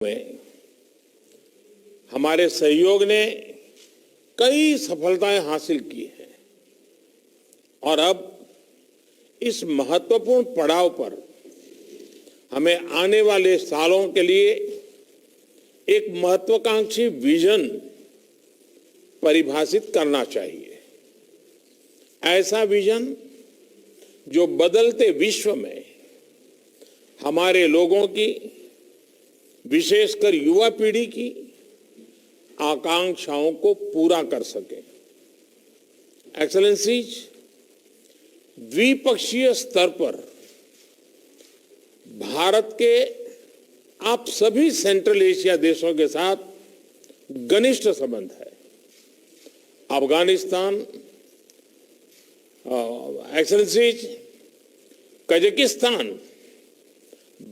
में हमारे सहयोग ने कई सफलताएं हासिल की हैं और अब इस महत्वपूर्ण पड़ाव पर हमें आने वाले सालों के लिए एक महत्वाकांक्षी विजन परिभाषित करना चाहिए। ऐसा विजन जो बदलते विश्व में हमारे लोगों की, विशेषकर युवा पीढ़ी की आकांक्षाओं को पूरा कर सके। एक्सेलेंसीज, द्विपक्षीय स्तर पर भारत के आप सभी सेंट्रल एशिया देशों के साथ घनिष्ठ संबंध है। अफगानिस्तान, एक्सेलेंसीज, कजाकिस्तान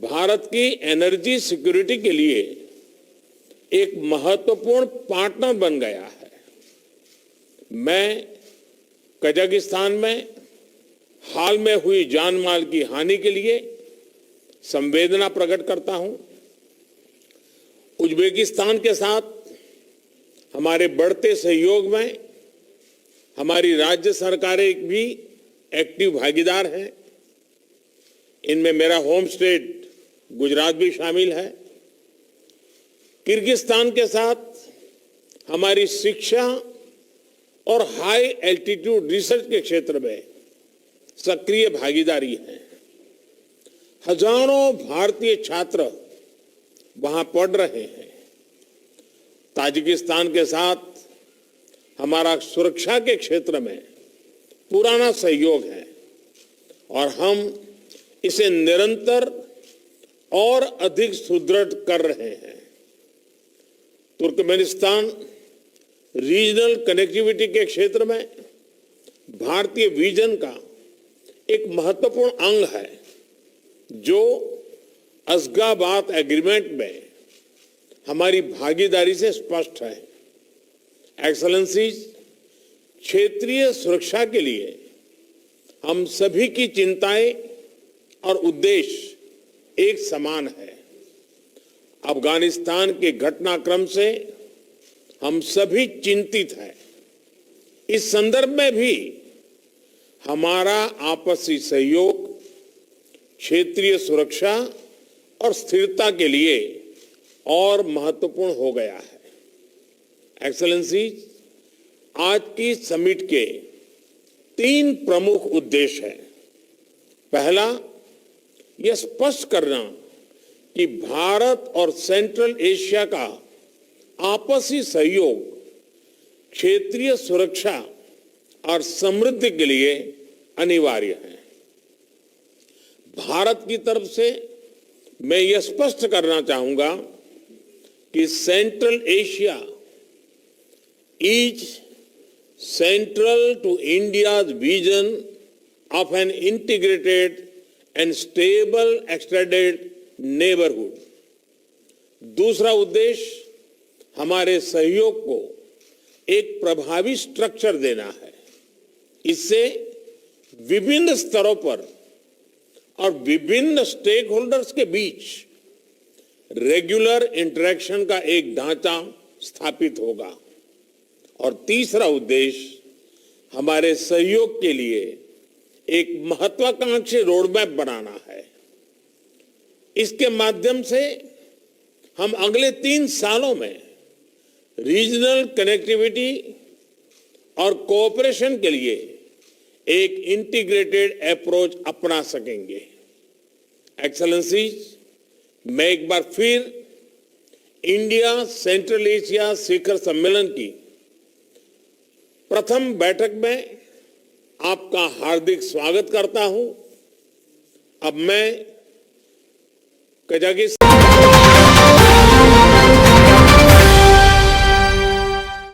भारत की एनर्जी सिक्योरिटी के लिए एक महत्वपूर्ण पार्टनर बन गया है। मैं कजाकिस्तान में हाल में हुई जान माल की हानि के लिए संवेदना प्रकट करता हूं। उज्बेकिस्तान के साथ हमारे बढ़ते सहयोग में हमारी राज्य सरकारें भी एक्टिव भागीदार हैं। इनमें मेरा होम स्टेट गुजरात भी शामिल है। किर्गिस्तान के साथ हमारी शिक्षा और हाई एल्टीट्यूड रिसर्च के क्षेत्र में सक्रिय भागीदारी है। हजारों भारतीय छात्र वहां पढ़ रहे हैं। ताजिकिस्तान के साथ हमारा सुरक्षा के क्षेत्र में पुराना सहयोग है और हम इसे निरंतर और अधिक सुदृढ़ कर रहे हैं। तुर्कमेनिस्तान रीजनल कनेक्टिविटी के क्षेत्र में भारतीय विजन का एक महत्वपूर्ण अंग है, जो अशगाबाद एग्रीमेंट में हमारी भागीदारी से स्पष्ट है। एक्सेलेंसीज, क्षेत्रीय सुरक्षा के लिए हम सभी की चिंताएं और उद्देश्य एक समान है। अफगानिस्तान के घटनाक्रम से हम सभी चिंतित हैं। इस संदर्भ में भी हमारा आपसी सहयोग क्षेत्रीय सुरक्षा और स्थिरता के लिए और महत्वपूर्ण हो गया है। एक्सेलेंसीज, आज की समिट के 3 प्रमुख उद्देश्य हैं। पहला, यह स्पष्ट करना कि भारत और सेंट्रल एशिया का आपसी सहयोग क्षेत्रीय सुरक्षा और समृद्धि के लिए अनिवार्य है। भारत की तरफ से मैं यह स्पष्ट करना चाहूंगा कि central Asia is central to India's vision of an integrated and stable extended neighbourhood. दूसरा उद्देश्य हमारे सहयोग को एक प्रभावी स्ट्रक्चर देना है। इससे विभिन्न स्तरों पर और विभिन्न स्टेक होल्डर्स के बीच रेगुलर इंटरेक्शन का एक ढांचा स्थापित होगा। और तीसरा उद्देश्य हमारे सहयोग के लिए एक महत्वाकांक्षी रोडमैप बनाना है। इसके माध्यम से हम अगले 3 सालों में रीजनल कनेक्टिविटी और कोऑपरेशन के लिए एक इंटीग्रेटेड अप्रोच अपना सकेंगे। एक्सेलेंसीज, मैं एक बार फिर इंडिया सेंट्रल एशिया शिखर सम्मेलन की प्रथम बैठक में आपका हार्दिक स्वागत करता हूं। अब मैं कजाकिस्तान